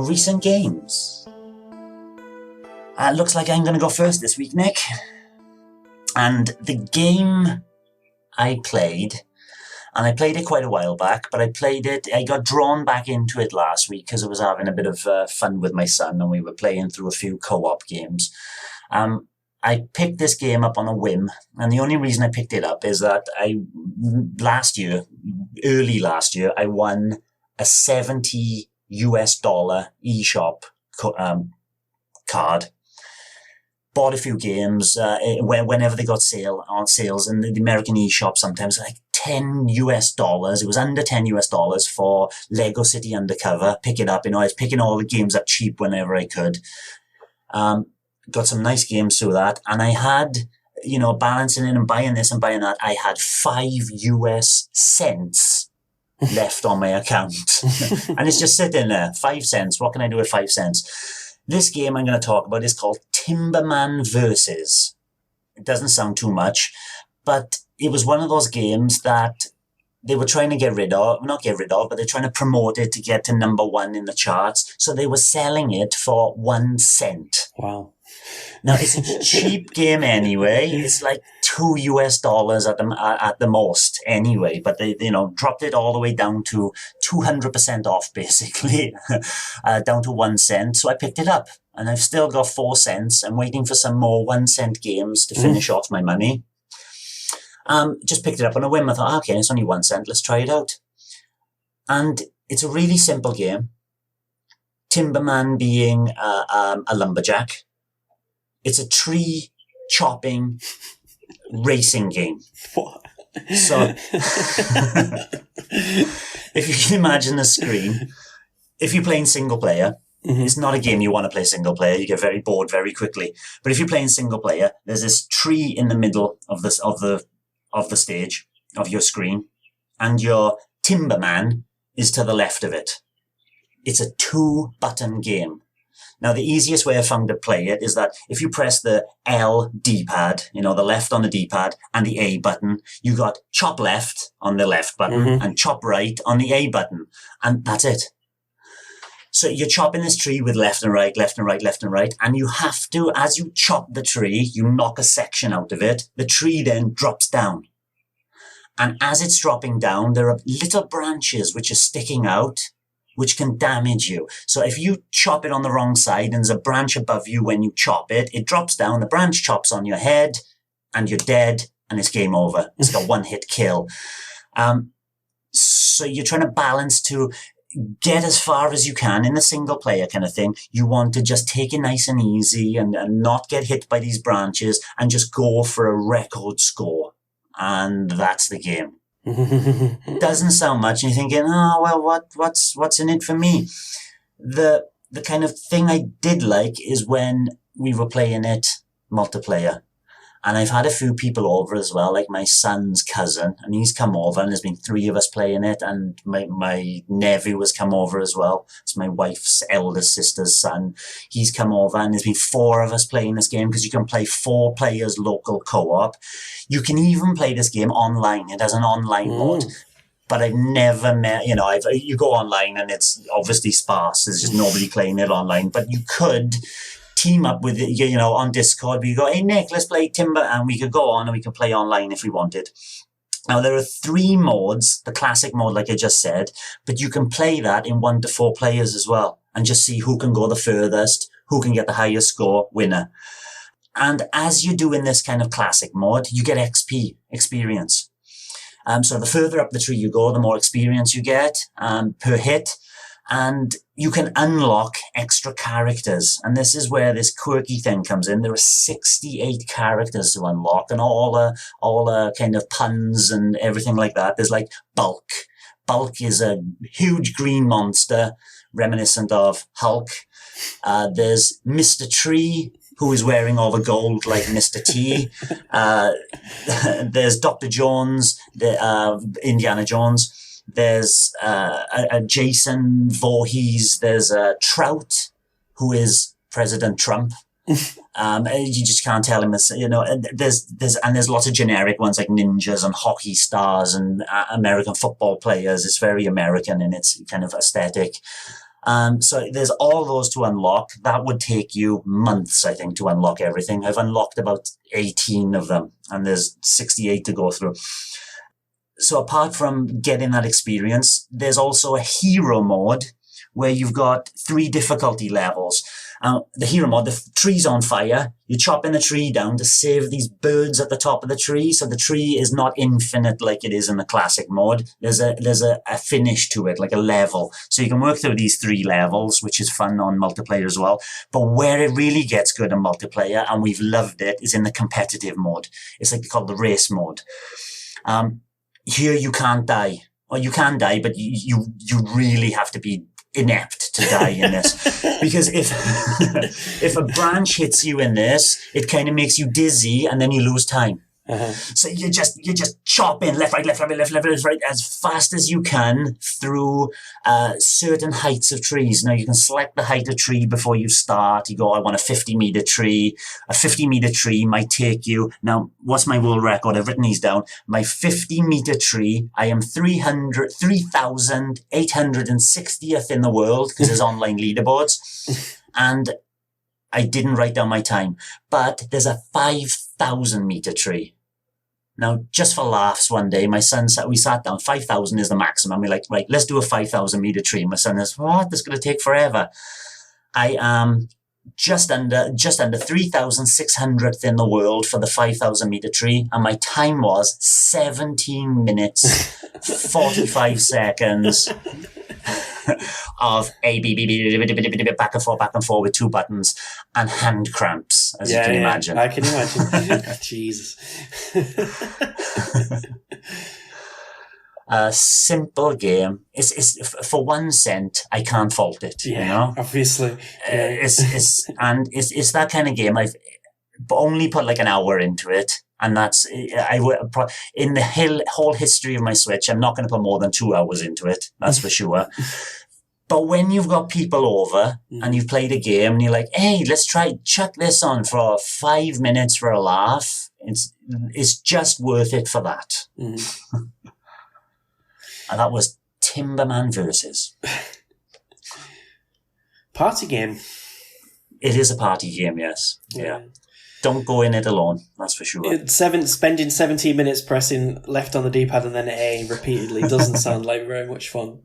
recent games. Looks like I'm going to go first this week, Nick. And the game I played, and I played it quite a while back, but I got drawn back into it last week because I was having a bit of fun with my son and we were playing through a few co-op games. I picked this game up on a whim, and the only reason I picked it up is that early last year, I won a $70 eShop card. Bought a few games whenever they got on sales, and the American eShop sometimes like $10. It was under $10 for Lego City Undercover. Pick it up. I was picking all the games up cheap whenever I could. Got some nice games through that, and I had, balancing in and buying this and buying that, I had 5 US cents left on my account. And it's just sitting there, 5 cents. What can I do with 5 cents? This game I'm going to talk about is called Timberman Versus. It doesn't sound too much, but it was one of those games that they were trying to but they're trying to promote it to get to number 1 in the charts. So they were selling it for 1 cent. Wow. Now, it's a cheap game anyway. It's like $2 at the most anyway, but they, dropped it all the way down to 200% off, basically, down to 1 cent. So I picked it up, and I've still got 4 cents. I'm waiting for some more 1 cent games to finish off my money. Just picked it up on a whim. I thought, okay, it's only 1 cent. Let's try it out. And it's a really simple game. Timberman being a lumberjack. It's a tree chopping racing game. What? So, if you can imagine the screen, if you're playing single player, it's not a game you want to play single player. You get very bored very quickly. But if you're playing single player, there's this tree in the middle of the stage of your screen, and your Timberman is to the left of it. It's a 2-button game. Now, the easiest way I found to play it is that if you press the L D-pad, the left on the D-pad, and the A button, you got chop left on the left button and chop right on the A button. And that's it. So you're chopping this tree with left and right, left and right, left and right. And you have to, as you chop the tree, you knock a section out of it. The tree then drops down. And as it's dropping down, there are little branches which are sticking out, which can damage you. So if you chop it on the wrong side and there's a branch above you when you chop it, it drops down, the branch chops on your head, and you're dead, and it's game over. It's got 1-hit kill. So you're trying to balance to get as far as you can in the single player kind of thing. You want to just take it nice and easy and not get hit by these branches and just go for a record score. And that's the game. Doesn't sound much, and you're thinking, oh well, what's in it for me? The kind of thing I did like is when we were playing it multiplayer, and I've had a few people over as well, like my son's cousin, and he's come over, and there's been 3 of us playing it, and my nephew has come over as well. It's my wife's eldest sister's son. He's come over, and there's been 4 of us playing this game because you can play 4 players local co-op. You can even play this game online. It has an online mode. But I've never met, you go online and it's obviously sparse. There's just nobody playing it online. But you could team up with, on Discord, where you go, hey, Nick, let's play Timber. And we could go on and we could play online if we wanted. Now, there are 3 modes, the classic mode, like I just said, but you can play that in 1 to 4 players as well and just see who can go the furthest, who can get the highest score, winner. And as you do in this kind of classic mode, you get XP, experience. So the further up the tree you go, the more experience you get per hit. And you can unlock extra characters. And this is where this quirky thing comes in. There are 68 characters to unlock, and all kind of puns and everything like that. There's like Bulk. Bulk is a huge green monster reminiscent of Hulk. There's Mr. Tree, who is wearing all the gold like Mr. T. There's Dr. Jones, Indiana Jones. There's a Jason Voorhees. There's a Trout, who is President Trump. You just can't tell him. There's lots of generic ones like ninjas and hockey stars and American football players. It's very American in its kind of aesthetic. So there's all those to unlock. That would take you months, I think, to unlock everything. I've unlocked about 18 of them, and there's 68 to go through. So apart from getting that experience, there's also a hero mode where you've got 3 difficulty levels. The hero mode, the tree's on fire. You're chopping the tree down to save these birds at the top of the tree. So the tree is not infinite like it is in the classic mode. There's a finish to it, like a level. So you can work through these 3 levels, which is fun on multiplayer as well. But where it really gets good in multiplayer, and we've loved it, is in the competitive mode. It's like called the race mode. Here you can't die. Or you can die, but you really have to be inept to die in this, because if a branch hits you in this, it kind of makes you dizzy and then you lose time. So you just chop in left, right, as fast as you can through certain heights of trees. Now you can select the height of tree before you start. You go, I want a 50-meter tree. A 50-meter tree might take you. Now, what's my world record? I've written these down. My 50-meter tree, I am 3,860th in the world, because there's online leaderboards. And I didn't write down my time, but there's a 5,000-meter tree. Now, just for laughs, one day, my son we sat down, 5,000 is the maximum. We're like, right, let's do a 5,000-meter tree. My son says, what? This is going to take forever. I am just under 3,600th in the world for the 5,000-meter tree, and my time was 17 minutes, 45 seconds. Of A, B, B, B, back and forth with 2 buttons and hand cramps, as you can imagine. I can imagine. Jesus. A simple game. It's for 1 cent, I can't fault it. Yeah, you know, obviously. Yeah. It's that kind of game. I've only put like an hour into it. And that's, in the whole history of my Switch, I'm not going to put more than 2 hours into it. That's for sure. But when you've got people over and you've played a game and you're like, hey, let's chuck this on for 5 minutes for a laugh. It's just worth it for that. And that was Timberman Versus. Party game. It is a party game, yes. Yeah. Don't go in it alone, that's for sure. Spending 17 minutes pressing left on the D-pad and then A repeatedly doesn't sound like very much fun.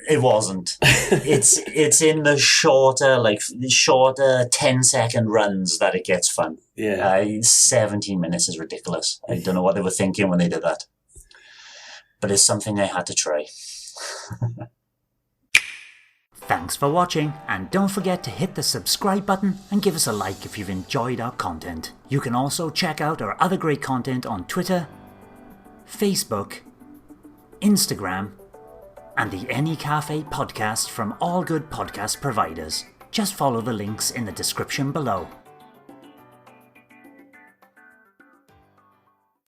It wasn't. It's in the shorter 10-second runs that it gets fun. Yeah. 17 minutes is ridiculous. I don't know what they were thinking when they did that. But it's something I had to try. Thanks for watching, and don't forget to hit the subscribe button and give us a like if you've enjoyed our content. You can also check out our other great content on Twitter, Facebook, Instagram, and the N-E Café podcast from all good podcast providers. Just follow the links in the description below.